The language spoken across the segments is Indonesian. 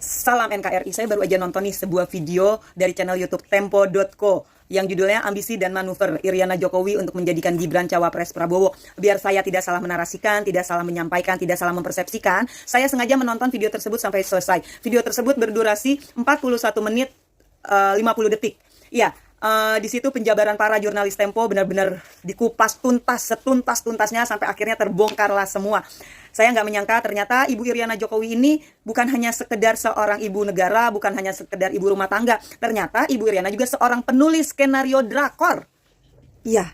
Salam NKRI, saya baru aja nonton nih sebuah video dari channel YouTube Tempo.co yang judulnya Ambisi dan Manuver Iriana Jokowi untuk menjadikan Gibran Cawapres Prabowo. Biar saya tidak salah menarasikan, tidak salah menyampaikan, tidak salah mempersepsikan, saya sengaja menonton video tersebut sampai selesai. Video tersebut berdurasi 41 menit 50 detik. Ya, di situ penjabaran para jurnalis Tempo benar-benar dikupas tuntas, setuntas-tuntasnya sampai akhirnya terbongkarlah semua. Saya nggak menyangka ternyata Ibu Iriana Jokowi ini bukan hanya sekedar seorang ibu negara, bukan hanya sekedar ibu rumah tangga. Ternyata Ibu Iriana juga seorang penulis skenario drakor. Iya,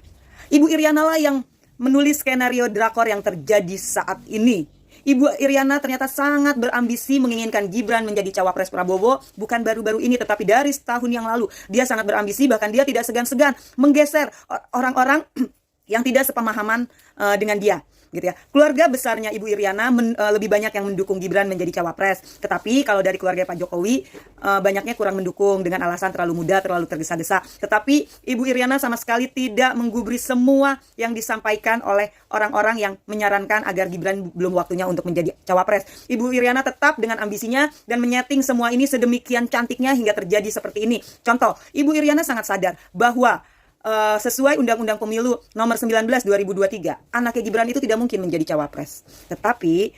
Ibu Iriana lah yang menulis skenario drakor yang terjadi saat ini. Ibu Iriana ternyata sangat berambisi menginginkan Gibran menjadi cawapres Prabowo, bukan baru-baru ini tetapi dari setahun yang lalu. Dia sangat berambisi, bahkan dia tidak segan-segan menggeser orang-orang yang tidak sepemahaman dengan dia, gitu ya. Keluarga besarnya Ibu Iriana lebih banyak yang mendukung Gibran menjadi cawapres. Tetapi kalau dari keluarga Pak Jokowi banyaknya kurang mendukung dengan alasan terlalu muda, terlalu tergesa-gesa. Tetapi Ibu Iriana sama sekali tidak menggubris semua yang disampaikan oleh orang-orang yang menyarankan agar Gibran belum waktunya untuk menjadi cawapres. Ibu Iriana tetap dengan ambisinya dan menyeting semua ini sedemikian cantiknya hingga terjadi seperti ini. Contoh, Ibu Iriana sangat sadar bahwa sesuai Undang-Undang Pemilu nomor 19 2023, anaknya Gibran itu tidak mungkin menjadi cawapres. Tetapi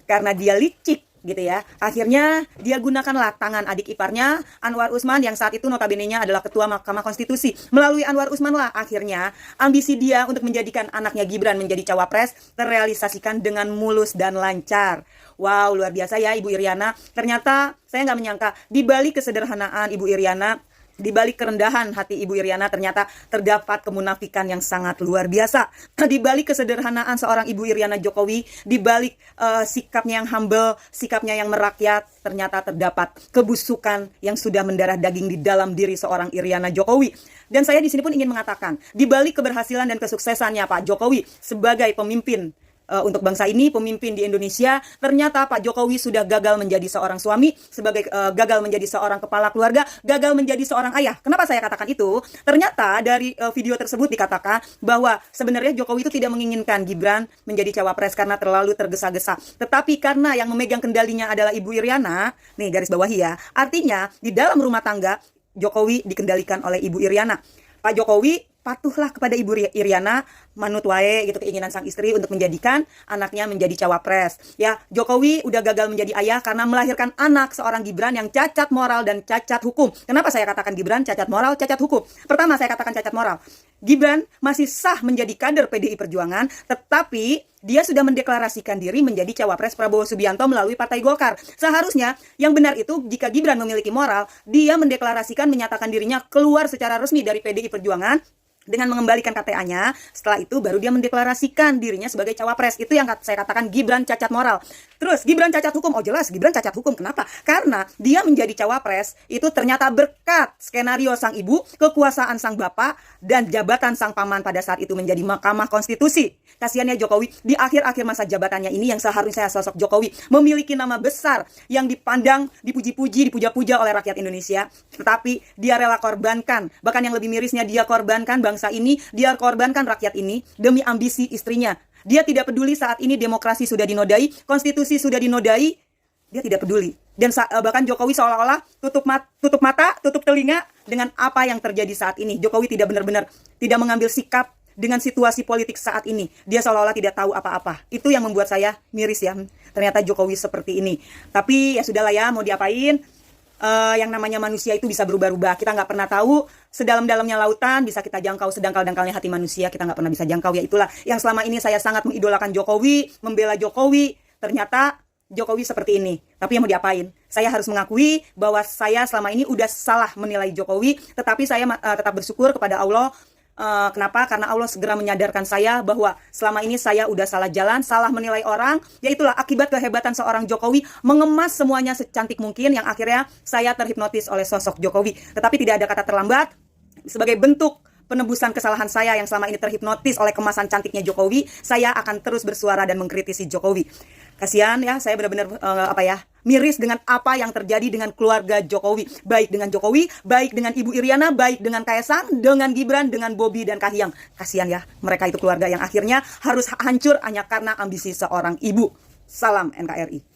karena dia licik gitu ya, akhirnya dia gunakanlah tangan adik iparnya Anwar Usman yang saat itu notabene-nya adalah ketua Mahkamah Konstitusi. Melalui Anwar Usman lah akhirnya ambisi dia untuk menjadikan anaknya Gibran menjadi cawapres terrealisasikan dengan mulus dan lancar. Wow, luar biasa ya Ibu Iriana. Ternyata saya nggak menyangka di balik kesederhanaan Ibu Iriana, di balik kerendahan hati Ibu Iriana ternyata terdapat kemunafikan yang sangat luar biasa. Di balik kesederhanaan seorang Ibu Iriana Jokowi, di balik sikapnya yang humble, sikapnya yang merakyat, ternyata terdapat kebusukan yang sudah mendarah daging di dalam diri seorang Iriana Jokowi. Dan saya di sini pun ingin mengatakan, di balik keberhasilan dan kesuksesannya Pak Jokowi sebagai pemimpin untuk bangsa ini, pemimpin di Indonesia, ternyata Pak Jokowi sudah gagal menjadi seorang suami, gagal menjadi seorang kepala keluarga, gagal menjadi seorang ayah. Kenapa saya katakan itu? Ternyata dari video tersebut dikatakan bahwa sebenarnya Jokowi itu tidak menginginkan Gibran menjadi cawapres karena terlalu tergesa-gesa. Tetapi karena yang memegang kendalinya adalah Ibu Iriana, nih garis bawahi ya, artinya di dalam rumah tangga Jokowi dikendalikan oleh Ibu Iriana. Pak Jokowi patuhlah kepada Ibu Iriana, manut wae gitu keinginan sang istri untuk menjadikan anaknya menjadi cawapres. Ya, Jokowi udah gagal menjadi ayah karena melahirkan anak seorang Gibran yang cacat moral dan cacat hukum. Kenapa saya katakan Gibran cacat moral, cacat hukum? Pertama saya katakan cacat moral. Gibran masih sah menjadi kader PDI Perjuangan, tetapi dia sudah mendeklarasikan diri menjadi cawapres Prabowo Subianto melalui Partai Golkar. Seharusnya yang benar itu jika Gibran memiliki moral, dia mendeklarasikan menyatakan dirinya keluar secara resmi dari PDI Perjuangan dengan mengembalikan KTA-nya. Setelah itu baru dia mendeklarasikan dirinya sebagai cawapres. Itu yang saya katakan Gibran cacat moral. Terus Gibran cacat hukum. Oh jelas Gibran cacat hukum. Kenapa? Karena dia menjadi cawapres itu ternyata berkat skenario sang ibu, kekuasaan sang bapak, dan jabatan sang paman pada saat itu menjadi Mahkamah Konstitusi. Kasiannya Jokowi di akhir-akhir masa jabatannya ini yang seharusnya sosok Jokowi memiliki nama besar yang dipandang, dipuji-puji, dipuja-puja oleh rakyat Indonesia. Tetapi dia rela korbankan. Bahkan yang lebih mirisnya dia korbankan bangsa ini, dia korbankan rakyat ini demi ambisi istrinya. Dia tidak peduli saat ini demokrasi sudah dinodai, konstitusi sudah dinodai, dia tidak peduli. Dan bahkan Jokowi seolah-olah tutup mata, tutup telinga dengan apa yang terjadi saat ini. Jokowi tidak benar-benar tidak mengambil sikap dengan situasi politik saat ini. Dia seolah-olah tidak tahu apa-apa. Itu yang membuat saya miris ya. Ternyata Jokowi seperti ini. Tapi ya sudahlah ya, mau diapain? Yang namanya manusia itu bisa berubah-ubah. Kita nggak pernah tahu sedalam-dalamnya lautan bisa kita jangkau, sedangkal-dangkalnya hati manusia kita nggak pernah bisa jangkau. Ya itulah yang selama ini saya sangat mengidolakan Jokowi, membela Jokowi. Ternyata Jokowi seperti ini. Tapi yang mau diapain? Saya harus mengakui bahwa saya selama ini udah salah menilai Jokowi. Tetapi saya tetap bersyukur kepada Allah. Kenapa? Karena Allah segera menyadarkan saya bahwa selama ini saya udah salah jalan, salah menilai orang. Yaitulah akibat kehebatan seorang Jokowi mengemas semuanya secantik mungkin yang akhirnya saya terhipnotis oleh sosok Jokowi. Tetapi tidak ada kata terlambat. Sebagai bentuk penebusan kesalahan saya yang selama ini terhipnotis oleh kemasan cantiknya Jokowi, saya akan terus bersuara dan mengkritisi Jokowi. Kasihan ya, saya benar-benar miris dengan apa yang terjadi dengan keluarga Jokowi. Baik dengan Jokowi, baik dengan Ibu Iriana, baik dengan Kaesang, dengan Gibran, dengan Bobi dan Kahiyang. Kasihan ya, mereka itu keluarga yang akhirnya harus hancur hanya karena ambisi seorang ibu. Salam NKRI.